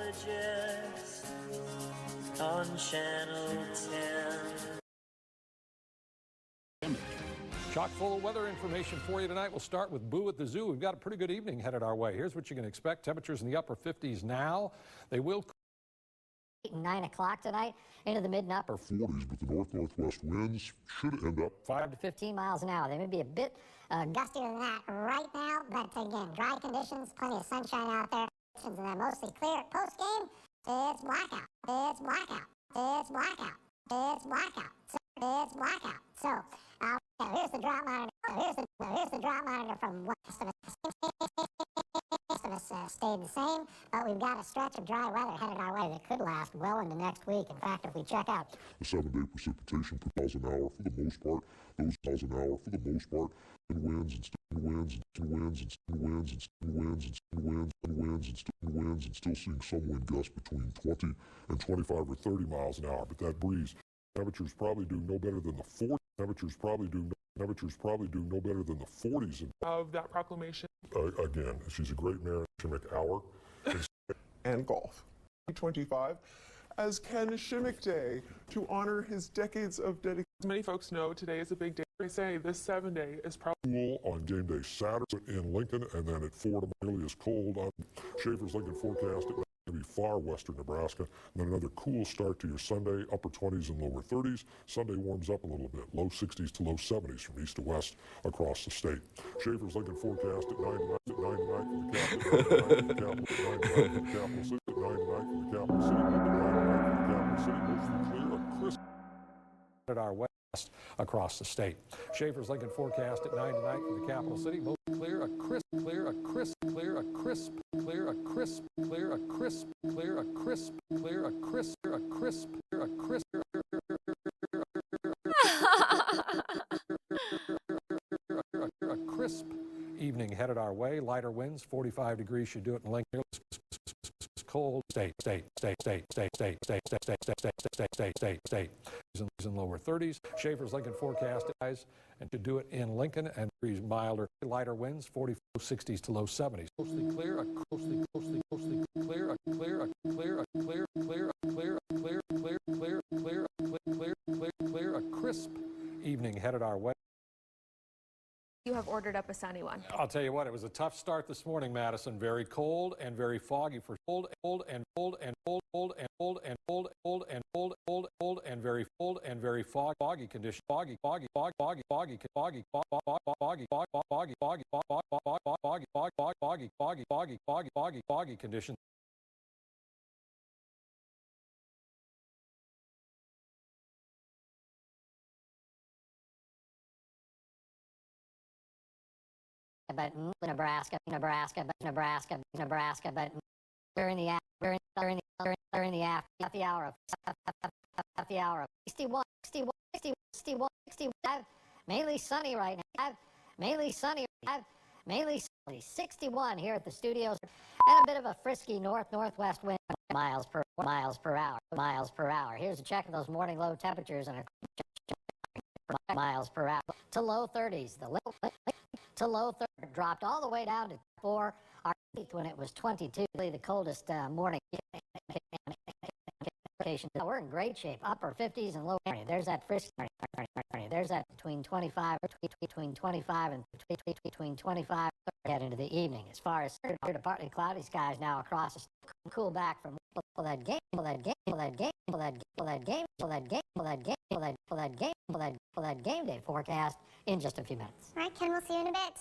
meteorologist on Channel 10. Chock full of weather information for you tonight. We'll start with Boo at the Zoo. We've got a pretty good evening headed our way. Here's what you can expect. Temperatures in the upper 50s now. They will 9 o'clock tonight into the mid and upper 40s, but the north-northwest winds should end up 5 to 15 miles an hour. They may be a bit gustier than that right now, but again, dry conditions, plenty of sunshine out there, and then mostly clear. Post-game, it's blackout. It's blackout. It's blackout. It's blackout. It's blackout. So, here's the drought monitor. Here's the drought monitor from west of us. Most of us stayed the same, but we've got a stretch of dry weather headed our way that could last well into next week. In fact, if we check out the 7-day precipitation per miles an hour for the most part, those miles an hour for the most part, and winds and still seeing some wind gusts between 20 and 25 or 30 miles an hour. But that breeze, temperatures probably do no better than the 40s. Temperatures probably do no better than the 40s. Of that proclamation. Again, she's a great mayor, Kensiemeck hour. And golf. 25 as Ken Shimmick Day to honor his decades of dedication. As many folks know, today is a big day. They say this 7-day is probably On game day Saturday in Lincoln, and then at Fordham, nearly as cold on Schaefer's Lincoln forecast. It may be far western Nebraska. And then another cool start to your Sunday, upper 20s and lower 30s. Sunday warms up a little bit, low 60s to low 70s from east to west across the state. Schaefer's Lincoln forecast at 9 tonight for the capital city, at 9 tonight for the capital city, mostly clear, a crisp. at our west across the state. Schaefer's Lincoln forecast at 9 tonight for the capital city. Mostly clear, a crisp, clear, a crisp, clear, a crisp, clear, a crisp, clear, a crisp, clear, a crisp, clear, a crisp, a crisp, a crisp. A crisp evening headed our way. Lighter winds, 45 degrees should do it in Lincoln. Cold state in lower 30s. Schaefer's Lincoln forecast and to do it in Lincoln and degrees milder, lighter winds, 40 60s to low 70s. Mostly clear, a closely clear, a clear, a clear, a clear, clear, a clear, clear, clear, clear, clear, clear, clear, clear, a crisp evening headed our way. You have ordered up a sunny one. I'll tell you what, it was a tough start this morning, Madison. Very cold and very foggy for cold and very cold and very foggy conditions. Foggy conditions. but Nebraska, but during the hour of 61, mainly sunny right now. Mainly sunny. 61 here at the studios, and a bit of a frisky northwest wind, miles per hour. Here's a check of those morning low temperatures and miles per hour to low 30s. To low 30s dropped all the way down to 4 when it was 22. The coldest morning. We're in great shape. Upper 50s and low 30s. There's that frisky. There's that between 25 and between 25 head into the evening. As far as partly cloudy skies now across the cool back from that game day forecast in just a few minutes. All right, Ken, we'll see you in a bit.